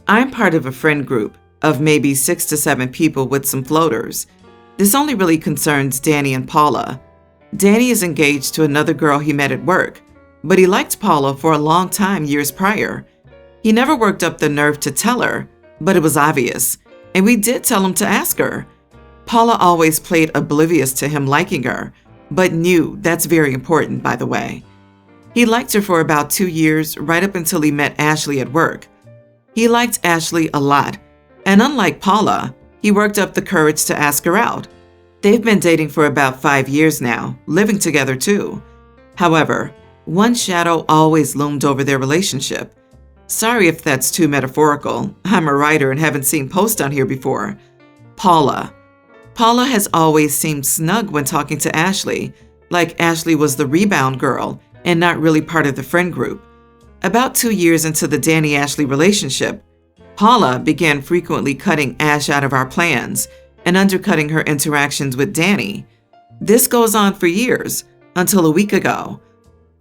I'm part of a friend group of maybe 6 to 7 people with some floaters. This only really concerns Danny and Paula. Danny is engaged to another girl he met at work, but he liked Paula for a long time years prior. He never worked up the nerve to tell her, but it was obvious, and we did tell him to ask her. Paula always played oblivious to him liking her, but knew that's very important, by the way. He liked her for about 2 years, right up until he met Ashley at work. He liked Ashley a lot, and unlike Paula, he worked up the courage to ask her out. They've been dating for about 5 years now, living together too. However, one shadow always loomed over their relationship. Sorry if that's too metaphorical. I'm a writer and haven't seen posts on here before. Paula. Paula has always seemed snug when talking to Ashley, like Ashley was the rebound girl and not really part of the friend group. About 2 years into the Danny-Ashley relationship, Paula began frequently cutting Ash out of our plans and undercutting her interactions with Danny. This goes on for years, until a week ago.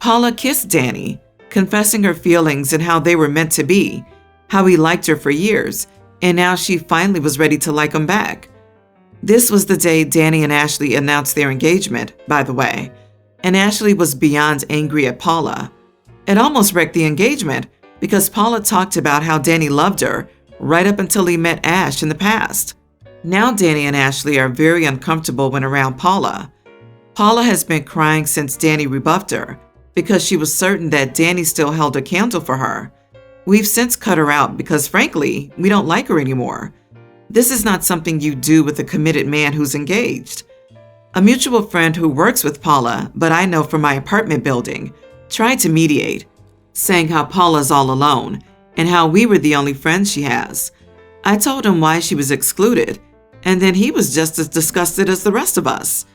Paula kissed Danny, confessing her feelings and how they were meant to be, how he liked her for years, and now she finally was ready to like him back. This was the day Danny and Ashley announced their engagement, by the way, and Ashley was beyond angry at Paula. It almost wrecked the engagement because Paula talked about how Danny loved her right up until he met Ash in the past. Now Danny and Ashley are very uncomfortable when around Paula. Paula has been crying since Danny rebuffed her because she was certain that Danny still held a candle for her. We've since cut her out because frankly, we don't like her anymore. This is not something you do with a committed man who's engaged. A mutual friend who works with Paula, but I know from my apartment building, tried to mediate, saying how Paula's all alone and how we were the only friends she has. I told him why she was excluded, and then he was just as disgusted as the rest of us.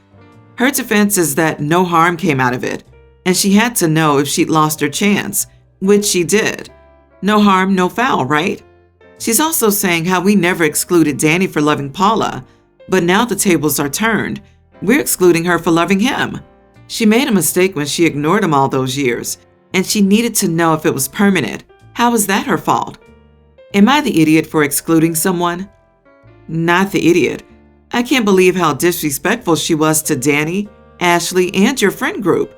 Her defense is that no harm came out of it, and she had to know if she'd lost her chance, which she did. No harm, no foul, right? She's also saying how we never excluded Danny for loving Paula, but now the tables are turned. We're excluding her for loving him. She made a mistake when she ignored him all those years, and she needed to know if it was permanent. How is that her fault? Am I the idiot for excluding someone? Not the idiot. I can't believe how disrespectful she was to Danny, Ashley, and your friend group.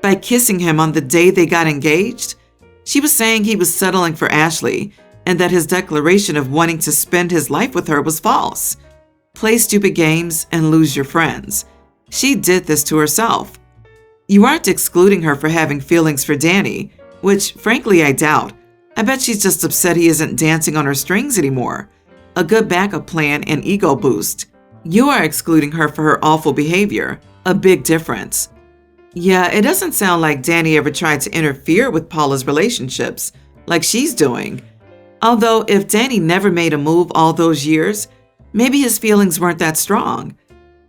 By kissing him on the day they got engaged, she was saying he was settling for Ashley and that his declaration of wanting to spend his life with her was false. Play stupid games and lose your friends. She did this to herself. You aren't excluding her for having feelings for Danny, which frankly I doubt. I bet she's just upset he isn't dancing on her strings anymore. A good backup plan and ego boost. You are excluding her for her awful behavior. A big difference. Yeah, it doesn't sound like Danny ever tried to interfere with Paula's relationships, like she's doing. Although if Danny never made a move all those years, maybe his feelings weren't that strong.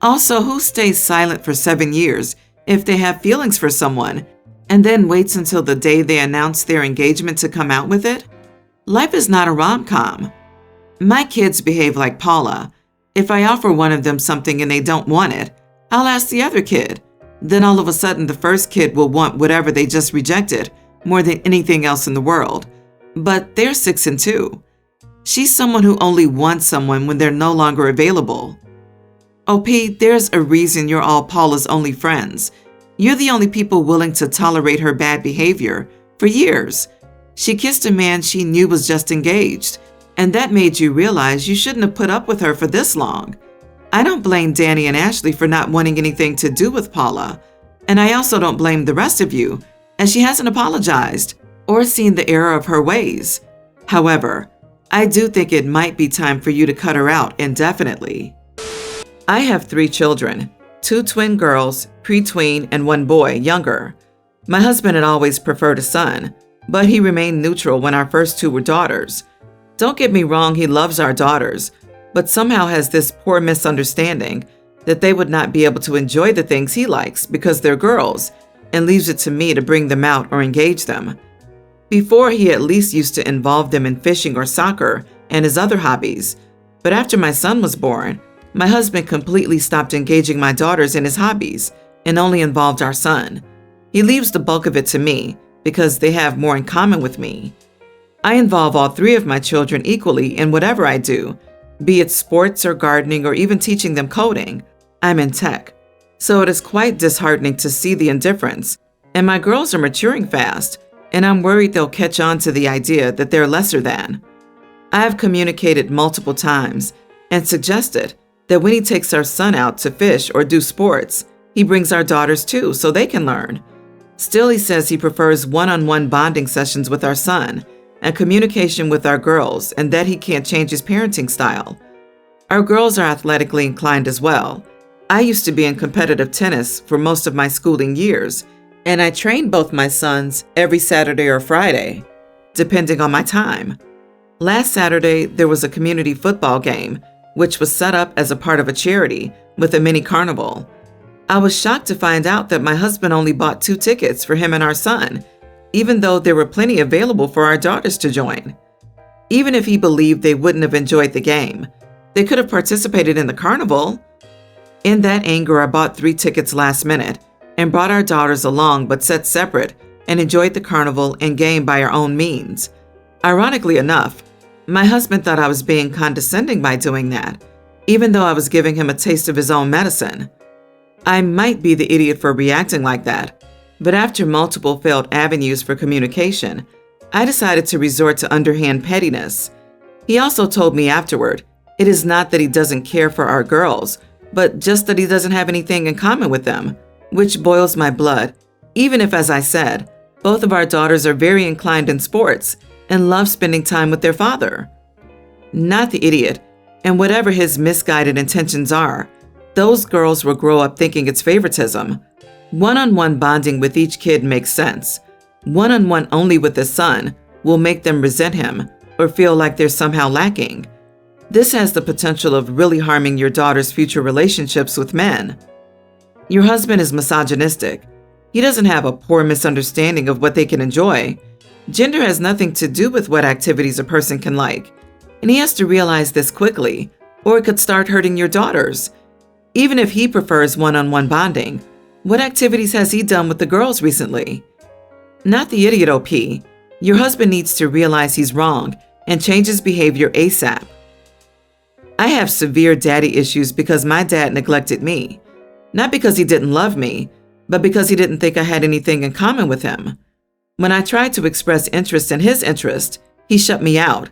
Also, who stays silent for 7 years if they have feelings for someone and then waits until the day they announce their engagement to come out with it? Life is not a rom-com. My kids behave like Paula. If I offer one of them something and they don't want it, I'll ask the other kid. Then all of a sudden the first kid will want whatever they just rejected more than anything else in the world. But they're 6 and 2. She's someone who only wants someone when they're no longer available. OP, there's a reason you're all Paula's only friends. You're the only people willing to tolerate her bad behavior for years. She kissed a man she knew was just engaged, and that made you realize you shouldn't have put up with her for this long. I don't blame Danny and Ashley for not wanting anything to do with Paula, and I also don't blame the rest of you, as she hasn't apologized or seen the error of her ways. However, I do think it might be time for you to cut her out indefinitely. I have 3 children, 2 twin girls, pre-tween, and 1 boy, younger. My husband had always preferred a son, but he remained neutral when our first 2 were daughters. Don't get me wrong, he loves our daughters, but somehow has this poor misunderstanding that they would not be able to enjoy the things he likes because they're girls, and leaves it to me to bring them out or engage them. Before, he at least used to involve them in fishing or soccer and his other hobbies, but after my son was born, my husband completely stopped engaging my daughters in his hobbies and only involved our son. He leaves the bulk of it to me because they have more in common with me. I involve all three of my children equally in whatever I do, be it sports or gardening or even teaching them coding. I'm in tech. So it is quite disheartening to see the indifference. And my girls are maturing fast, and I'm worried they'll catch on to the idea that they're lesser than. I have communicated multiple times and suggested that when he takes our son out to fish or do sports, he brings our daughters too so they can learn. Still, he says he prefers one-on-one bonding sessions with our son and communication with our girls, and that he can't change his parenting style. Our girls are athletically inclined as well. I used to be in competitive tennis for most of my schooling years, and I trained both my sons every Saturday or Friday, depending on my time. Last Saturday, there was a community football game, which was set up as a part of a charity with a mini carnival. I was shocked to find out that my husband only bought 2 tickets for him and our son, even though there were plenty available for our daughters to join. Even if he believed they wouldn't have enjoyed the game, they could have participated in the carnival. In that anger, I bought 3 tickets last minute and brought our daughters along, but sat separate and enjoyed the carnival and game by our own means. Ironically enough, my husband thought I was being condescending by doing that, even though I was giving him a taste of his own medicine. I might be the idiot for reacting like that, but after multiple failed avenues for communication, I decided to resort to underhand pettiness. He also told me afterward, it is not that he doesn't care for our girls, but just that he doesn't have anything in common with them, which boils my blood, even if, as I said, both of our daughters are very inclined in sports and love spending time with their father. Not the idiot, and whatever his misguided intentions are, those girls will grow up thinking it's favoritism. One-on-one bonding with each kid makes sense. One-on-one only with the son will make them resent him or feel like they're somehow lacking. This has the potential of really harming your daughter's future relationships with men. Your husband is misogynistic. He doesn't have a poor misunderstanding of what they can enjoy. Gender has nothing to do with what activities a person can like, and he has to realize this quickly, or it could start hurting your daughters. Even if he prefers one-on-one bonding, what activities has he done with the girls recently? Not the idiot, OP. Your husband needs to realize he's wrong and change his behavior ASAP. I have severe daddy issues because my dad neglected me. Not because he didn't love me, but because he didn't think I had anything in common with him. When I tried to express interest in his interest, he shut me out.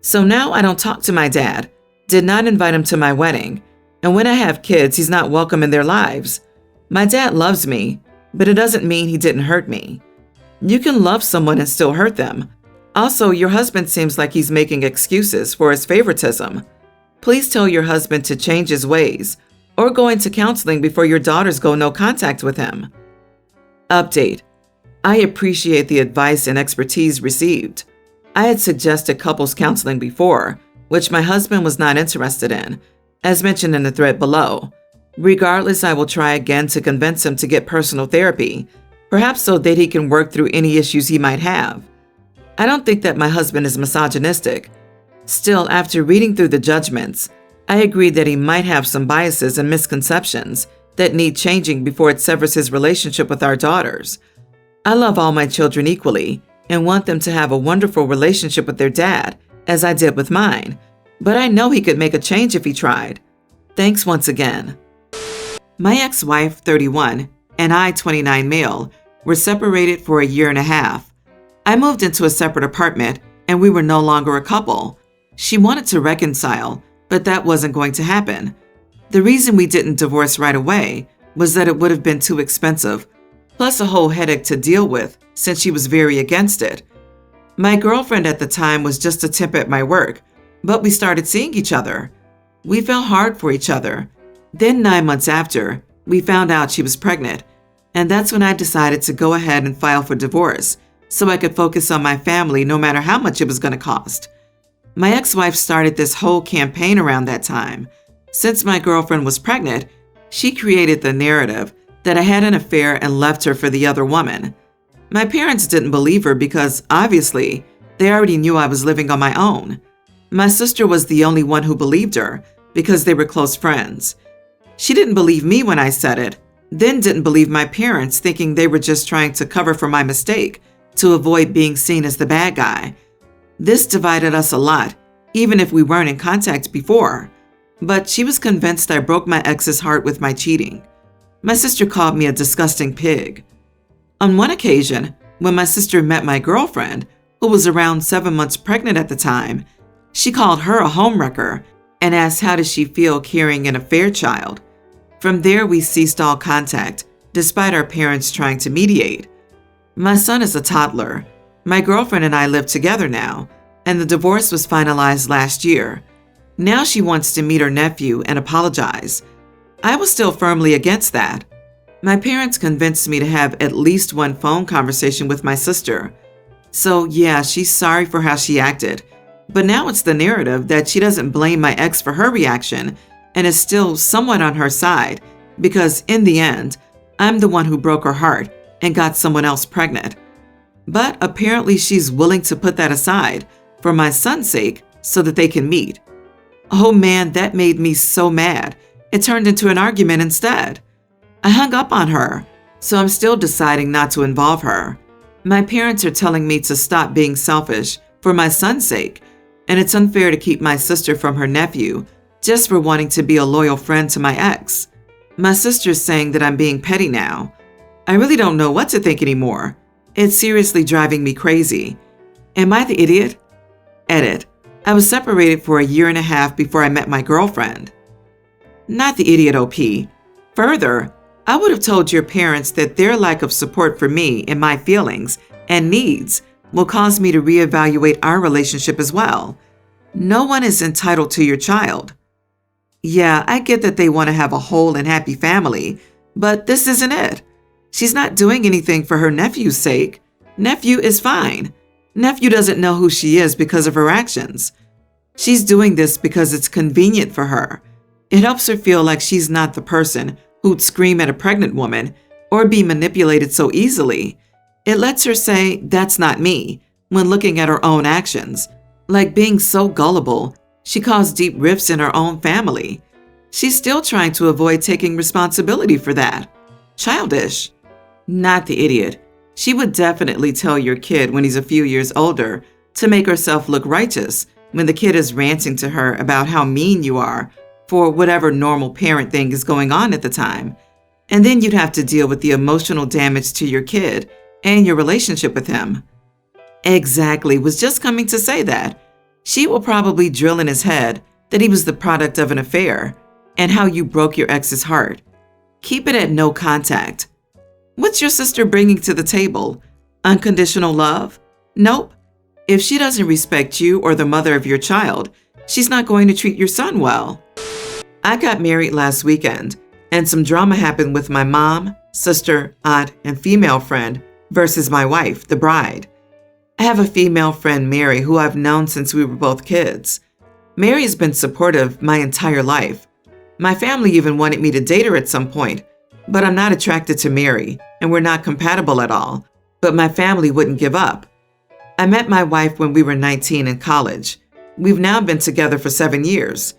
So now I don't talk to my dad, did not invite him to my wedding, and when I have kids, he's not welcome in their lives. My dad loves me, but it doesn't mean he didn't hurt me. You can love someone and still hurt them. Also, your husband seems like he's making excuses for his favoritism. Please tell your husband to change his ways or go into counseling before your daughters go no contact with him. Update. I appreciate the advice and expertise received. I had suggested couples counseling before, which my husband was not interested in, as mentioned in the thread below. Regardless, I will try again to convince him to get personal therapy, perhaps so that he can work through any issues he might have. I don't think that my husband is misogynistic. Still, after reading through the judgments, I agree that he might have some biases and misconceptions that need changing before it severs his relationship with our daughters. I love all my children equally and want them to have a wonderful relationship with their dad, as I did with mine, but I know he could make a change if he tried. Thanks once again. My ex-wife, 31, and I, 29 male, were separated for a year and a half. I moved into a separate apartment and we were no longer a couple. She wanted to reconcile, but that wasn't going to happen. The reason we didn't divorce right away was that it would have been too expensive, plus a whole headache to deal with since she was very against it. My girlfriend at the time was just a temp at my work, but we started seeing each other. We fell hard for each other. Then 9 months after, we found out she was pregnant, and that's when I decided to go ahead and file for divorce so I could focus on my family no matter how much it was going to cost. My ex-wife started this whole campaign around that time. Since my girlfriend was pregnant, she created the narrative that I had an affair and left her for the other woman. My parents didn't believe her because, obviously, they already knew I was living on my own. My sister was the only one who believed her because they were close friends. She didn't believe me when I said it, then didn't believe my parents, thinking they were just trying to cover for my mistake to avoid being seen as the bad guy. This divided us a lot, even if we weren't in contact before. But she was convinced I broke my ex's heart with my cheating. My sister called me a disgusting pig. On one occasion, when my sister met my girlfriend, who was around 7 months pregnant at the time, she called her a homewrecker and asked how does she feel carrying an affair child. From there, we ceased all contact, despite our parents trying to mediate. My son is a toddler. My girlfriend and I live together now, and the divorce was finalized last year. Now she wants to meet her nephew and apologize. I was still firmly against that. My parents convinced me to have at least one phone conversation with my sister. So yeah, she's sorry for how she acted. But now it's the narrative that she doesn't blame my ex for her reaction and is still somewhat on her side because in the end, I'm the one who broke her heart and got someone else pregnant. But apparently she's willing to put that aside for my son's sake so that they can meet. Oh man, that made me so mad. It turned into an argument instead. I hung up on her, so I'm still deciding not to involve her. My parents are telling me to stop being selfish for my son's sake, and it's unfair to keep my sister from her nephew just for wanting to be a loyal friend to my ex. My sister's saying that I'm being petty now. I really don't know what to think anymore. It's seriously driving me crazy. Am I the idiot? Edit. I was separated for a year and a half before I met my girlfriend. Not the idiot, OP. Further, I would have told your parents that their lack of support for me and my feelings and needs will cause me to reevaluate our relationship as well. No one is entitled to your child. Yeah, I get that they want to have a whole and happy family, but this isn't it. She's not doing anything for her nephew's sake. Nephew is fine. Nephew doesn't know who she is because of her actions. She's doing this because it's convenient for her. It helps her feel like she's not the person who'd scream at a pregnant woman or be manipulated so easily. It lets her say, "That's not me," when looking at her own actions. Like being so gullible, she caused deep rifts in her own family. She's still trying to avoid taking responsibility for that. Childish. Not the idiot. She would definitely tell your kid when he's a few years older to make herself look righteous when the kid is ranting to her about how mean you are for whatever normal parent thing is going on at the time. And then you'd have to deal with the emotional damage to your kid and your relationship with him. Exactly, was just coming to say that. She will probably drill in his head that he was the product of an affair and how you broke your ex's heart. Keep it at no contact. What's your sister bringing to the table? Unconditional love? Nope. If she doesn't respect you or the mother of your child, she's not going to treat your son well. I got married last weekend, and some drama happened with my mom, sister, aunt, and female friend versus my wife, the bride. I have a female friend, Mary, who I've known since we were both kids. Mary has been supportive my entire life. My family even wanted me to date her at some point, but I'm not attracted to Mary, and we're not compatible at all, but my family wouldn't give up. I met my wife when we were 19 in college. We've now been together for 7 years.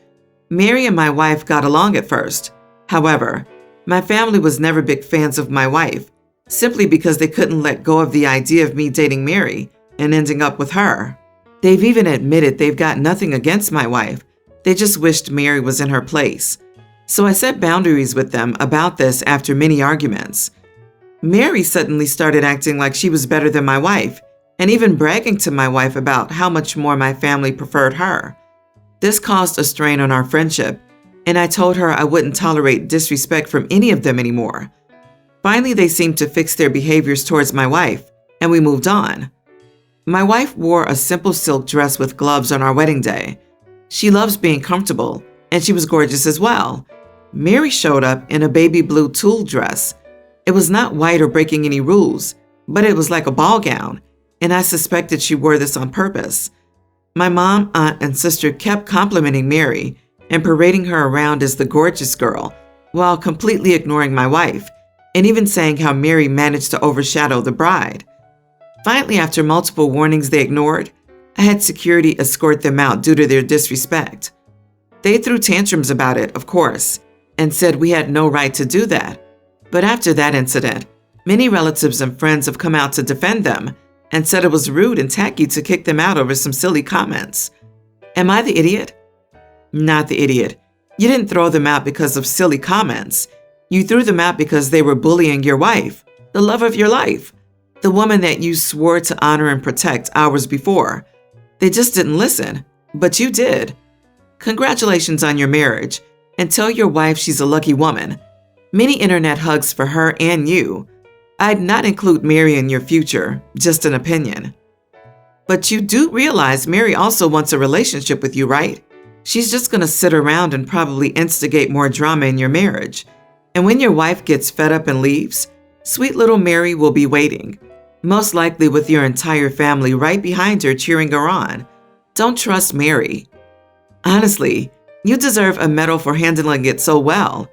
Mary and my wife got along at first. However, my family was never big fans of my wife, simply because they couldn't let go of the idea of me dating Mary and ending up with her. They've even admitted they've got nothing against my wife. They just wished Mary was in her place. So I set boundaries with them about this after many arguments. Mary suddenly started acting like she was better than my wife, and even bragging to my wife about how much more my family preferred her. This caused a strain on our friendship, and I told her I wouldn't tolerate disrespect from any of them anymore. Finally, they seemed to fix their behaviors towards my wife, and we moved on. My wife wore a simple silk dress with gloves on our wedding day. She loves being comfortable, and she was gorgeous as well. Mary showed up in a baby blue tulle dress. It was not white or breaking any rules, but it was like a ball gown, and I suspected she wore this on purpose. My mom, aunt, and sister kept complimenting Mary and parading her around as the gorgeous girl, while completely ignoring my wife, and even saying how Mary managed to overshadow the bride. Finally, after multiple warnings they ignored, I had security escort them out due to their disrespect. They threw tantrums about it, of course, and said we had no right to do that. But after that incident, many relatives and friends have come out to defend them, and said it was rude and tacky to kick them out over some silly comments. Am I the idiot? Not the idiot. You didn't throw them out because of silly comments. You threw them out because they were bullying your wife, the love of your life, the woman that you swore to honor and protect hours before. They just didn't listen, but you did. Congratulations on your marriage, and tell your wife she's a lucky woman. Many internet hugs for her and you. I'd not include Mary in your future, just an opinion. But you do realize Mary also wants a relationship with you, right? She's just going to sit around and probably instigate more drama in your marriage. And when your wife gets fed up and leaves, sweet little Mary will be waiting, most likely with your entire family right behind her cheering her on. Don't trust Mary. Honestly, you deserve a medal for handling it so well.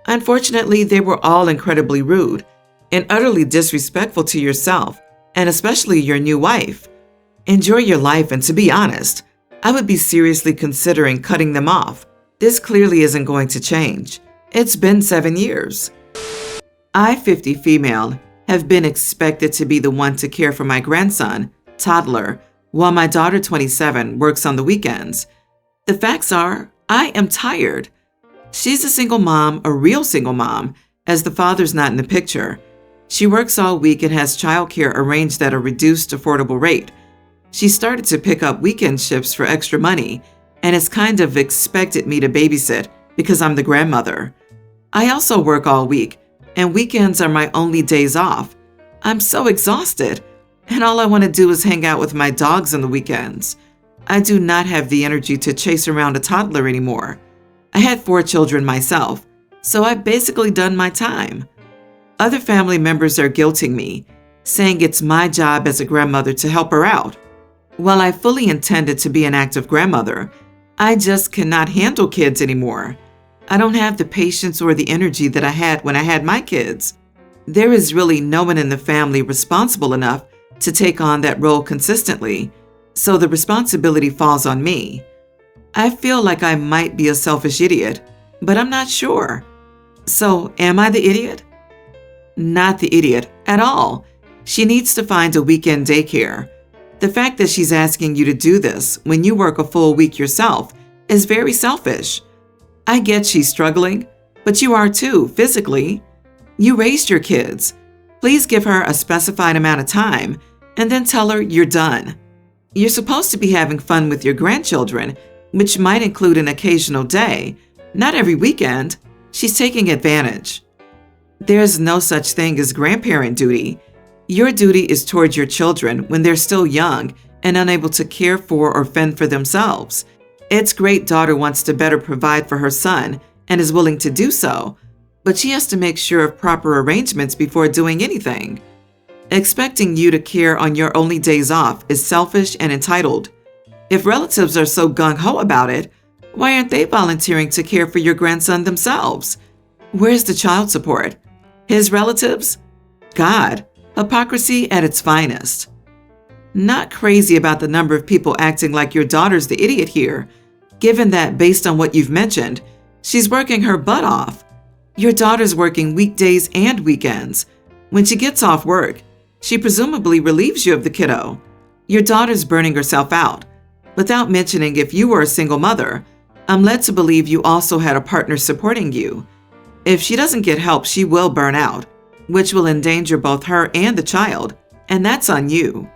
Unfortunately, they were all incredibly rude and utterly disrespectful to yourself, and especially your new wife. Enjoy your life, and to be honest, I would be seriously considering cutting them off. This clearly isn't going to change. It's been 7 years. I, 50 female, have been expected to be the one to care for my grandson, toddler, while my daughter, 27, works on the weekends. The facts are, I am tired. She's a single mom, a real single mom, as the father's not in the picture. She works all week and has childcare arranged at a reduced, affordable rate. She started to pick up weekend shifts for extra money and has kind of expected me to babysit because I'm the grandmother. I also work all week, and weekends are my only days off. I'm so exhausted, and all I want to do is hang out with my dogs on the weekends. I do not have the energy to chase around a toddler anymore. I had 4 children myself, so I've basically done my time. Other family members are guilting me, saying it's my job as a grandmother to help her out. While I fully intended to be an active grandmother, I just cannot handle kids anymore. I don't have the patience or the energy that I had when I had my kids. There is really no one in the family responsible enough to take on that role consistently, so the responsibility falls on me. I feel like I might be a selfish idiot, but I'm not sure. So, am I the idiot? Not the idiot at all. She needs to find a weekend daycare. The fact that she's asking you to do this when you work a full week yourself is very selfish. I get she's struggling, but you are too, physically. You raised your kids. Please give her a specified amount of time and then tell her you're done. You're supposed to be having fun with your grandchildren, which might include an occasional day, not every weekend. She's taking advantage. There's no such thing as grandparent duty. Your duty is towards your children when they're still young and unable to care for or fend for themselves. It's great daughter wants to better provide for her son and is willing to do so, but she has to make sure of proper arrangements before doing anything. Expecting you to care on your only days off is selfish and entitled. If relatives are so gung-ho about it, why aren't they volunteering to care for your grandson themselves? Where's the child support? His relatives? God, hypocrisy at its finest. Not crazy about the number of people acting like your daughter's the idiot here, given that based on what you've mentioned, she's working her butt off. Your daughter's working weekdays and weekends. When she gets off work, she presumably relieves you of the kiddo. Your daughter's burning herself out. Without mentioning if you were a single mother, I'm led to believe you also had a partner supporting you. If she doesn't get help, she will burn out, which will endanger both her and the child, and that's on you.